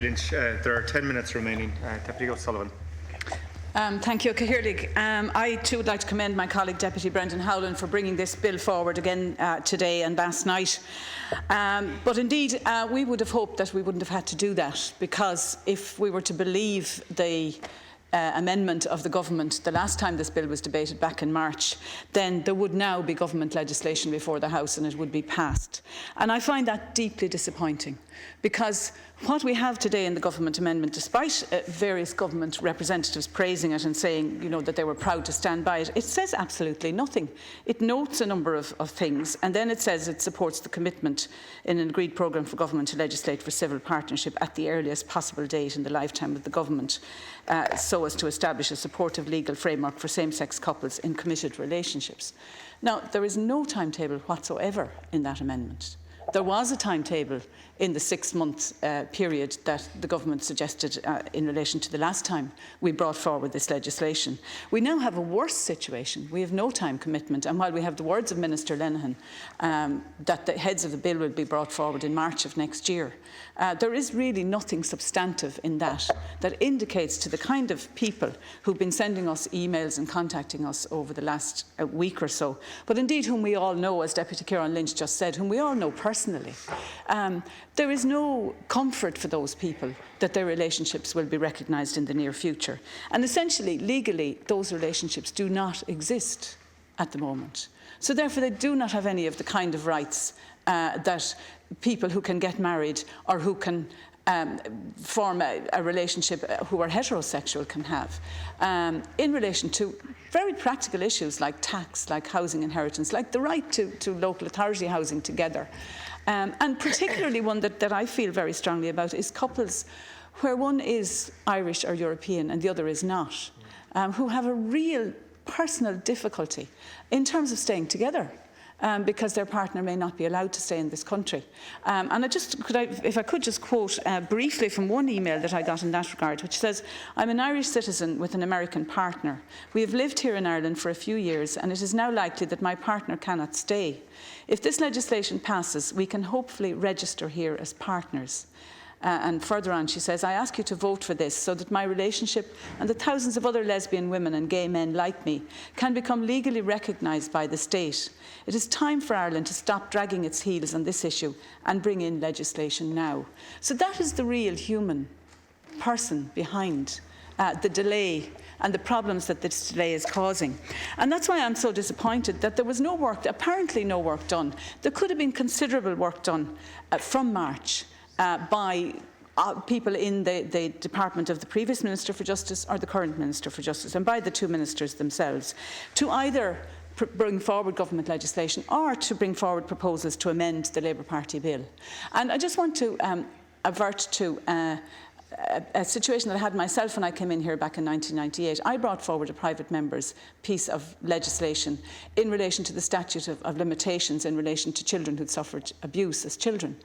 Lynch, there are 10 minutes remaining. Deputy O'Sullivan. Thank you, Cathaoirleach. I too would like to commend my colleague Deputy Brendan Howlin for bringing this bill forward again today and last night. But indeed, we would have hoped that we wouldn't have had to do that, because if we were to believe the amendment of the government the last time this bill was debated back in March, then there would now be government legislation before the House and it would be passed. And I find that deeply disappointing, because what we have today in the government amendment, despite various government representatives praising it and saying, that they were proud to stand by it, it says absolutely nothing. It notes a number of things, and then it says it supports the commitment in an agreed programme for government to legislate for civil partnership at the earliest possible date in the lifetime of the government, so as to establish a supportive legal framework for same-sex couples in committed relationships. Now, there is no timetable whatsoever in that amendment. There was a timetable in the 6-month period that the government suggested in relation to the last time we brought forward this legislation. We now have a worse situation. We have no time commitment, and while we have the words of Minister Lenihan that the heads of the bill will be brought forward in March of next year, there is really nothing substantive in that indicates to the kind of people who've been sending us emails and contacting us over the last week or so, but indeed whom we all know, as Deputy Ciarán Lynch just said, whom we all know personally. There is no comfort for those people that their relationships will be recognised in the near future. And essentially, legally, those relationships do not exist at the moment. So therefore, they do not have any of the kind of rights that people who can get married or who can form a relationship who are heterosexual can have, in relation to very practical issues like tax, like housing inheritance, like the right to local authority housing together. And particularly one that I feel very strongly about is couples where one is Irish or European and the other is not, who have a real personal difficulty in terms of staying together. Because their partner may not be allowed to stay in this country. And if I could just quote briefly from one email that I got in that regard, which says, "I'm an Irish citizen with an American partner. We have lived here in Ireland for a few years, and it is now likely that my partner cannot stay. If this legislation passes, we can hopefully register here as partners." And further on, she says, "I ask you to vote for this so that my relationship and the thousands of other lesbian women and gay men like me can become legally recognised by the state. It is time for Ireland to stop dragging its heels on this issue and bring in legislation now." So that is the real human person behind the delay and the problems that this delay is causing. And that's why I'm so disappointed that there was no work, apparently no work done. There could have been considerable work done from March by people in the department of the previous Minister for Justice or the current Minister for Justice, and by the two ministers themselves, to either bring forward government legislation or to bring forward proposals to amend the Labour Party bill. And I just want to avert to a situation that I had myself when I came in here back in 1998. I brought forward a private member's piece of legislation in relation to the statute of limitations in relation to children who'd suffered abuse as children.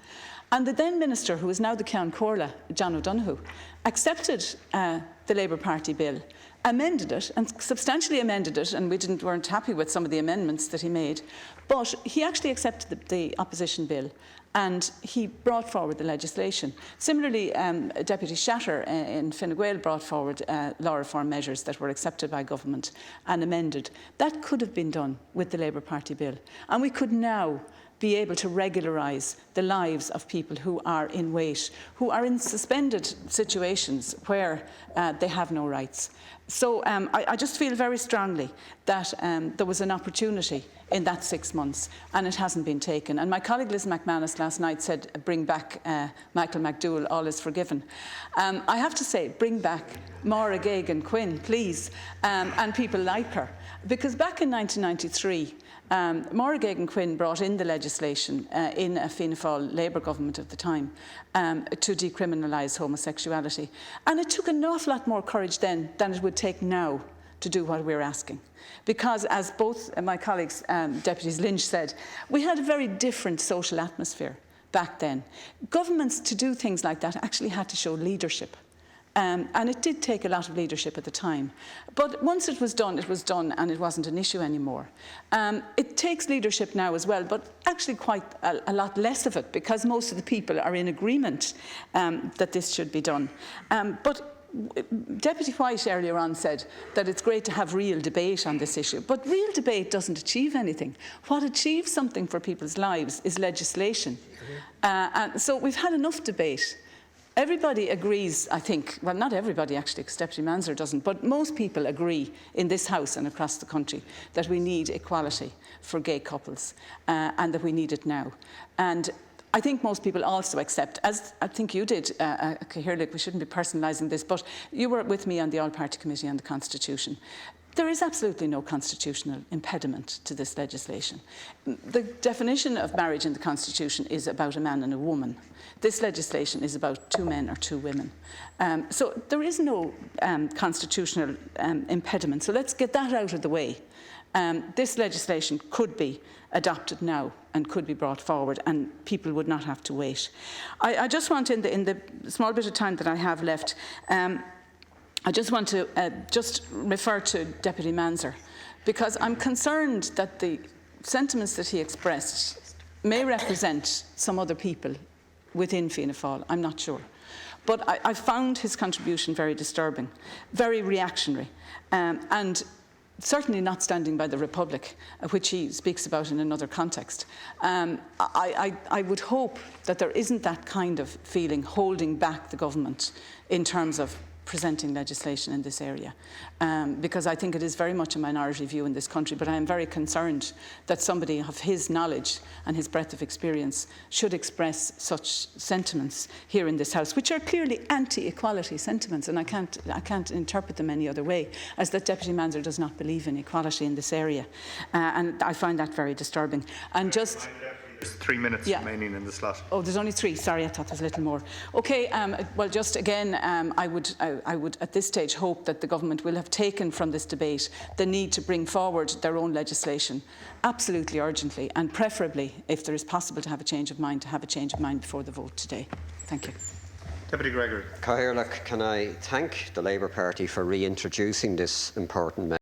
And the then Minister, who is now the Ceann Comhairle, John O'Donoghue, accepted the Labour Party bill, amended it, and substantially amended it, and we weren't happy with some of the amendments that he made, but he actually accepted the opposition bill, and he brought forward the legislation. Similarly, Deputy Shatter in Fine Gael brought forward law reform measures that were accepted by government and amended. That could have been done with the Labour Party bill, and we could now be able to regularise the lives of people who are in wait, who are in suspended situations where they have no rights. So I just feel very strongly that there was an opportunity in that 6 months and it hasn't been taken. And my colleague Liz McManus last night said, "Bring back Michael McDowell, all is forgiven." I have to say, bring back Máire Geoghegan Quinn, please, and people like her. Because back in 1993, Máire Geoghegan Quinn brought in the legislation in a Fianna Fáil Labour government at the time to decriminalise homosexuality. And it took an awful lot more courage then than it would take now to do what we're asking. Because, as both my colleagues, Deputies Lynch said, we had a very different social atmosphere back then. Governments, to do things like that, actually had to show leadership. And it did take a lot of leadership at the time. But once it was done, and it wasn't an issue anymore. It takes leadership now as well, but actually quite a lot less of it, because most of the people are in agreement that this should be done. But Deputy White earlier on said that it's great to have real debate on this issue, but real debate doesn't achieve anything. What achieves something for people's lives is legislation. And so we've had enough debate. Everybody agrees, I think, well, not everybody actually, because Deputy Manzer doesn't, but most people agree in this House and across the country that we need equality for gay couples and that we need it now. And I think most people also accept, as I think you did, Cathaoirleach, we shouldn't be personalising this, but you were with me on the All-Party Committee on the Constitution. There is absolutely no constitutional impediment to this legislation. The definition of marriage in the Constitution is about a man and a woman. This legislation is about 2 men or 2 women. So there is no constitutional impediment. So let's get that out of the way. This legislation could be adopted now and could be brought forward, and people would not have to wait. I just want, in the small bit of time that I have left, I just want to just refer to Deputy Manzer, because I'm concerned that the sentiments that he expressed may represent some other people within Fianna Fáil. I'm not sure. But I found his contribution very disturbing, very reactionary, and certainly not standing by the Republic, which he speaks about in another context. I would hope that there isn't that kind of feeling holding back the government in terms of presenting legislation in this area, because I think it is very much a minority view in this country, but I am very concerned that somebody of his knowledge and his breadth of experience should express such sentiments here in this House, which are clearly anti-equality sentiments, and I can't interpret them any other way, as that Deputy Manzer does not believe in equality in this area, and I find that very disturbing. And just... There's 3 minutes remaining in the slot. Oh, there's only 3. Sorry, I thought there was a little more. Okay, well, just again, I would at this stage hope that the government will have taken from this debate the need to bring forward their own legislation absolutely urgently, and preferably, if there is possible to have a change of mind, to have a change of mind before the vote today. Thank you. Deputy Gregory. Cathaoirleach, can I thank the Labour Party for reintroducing this important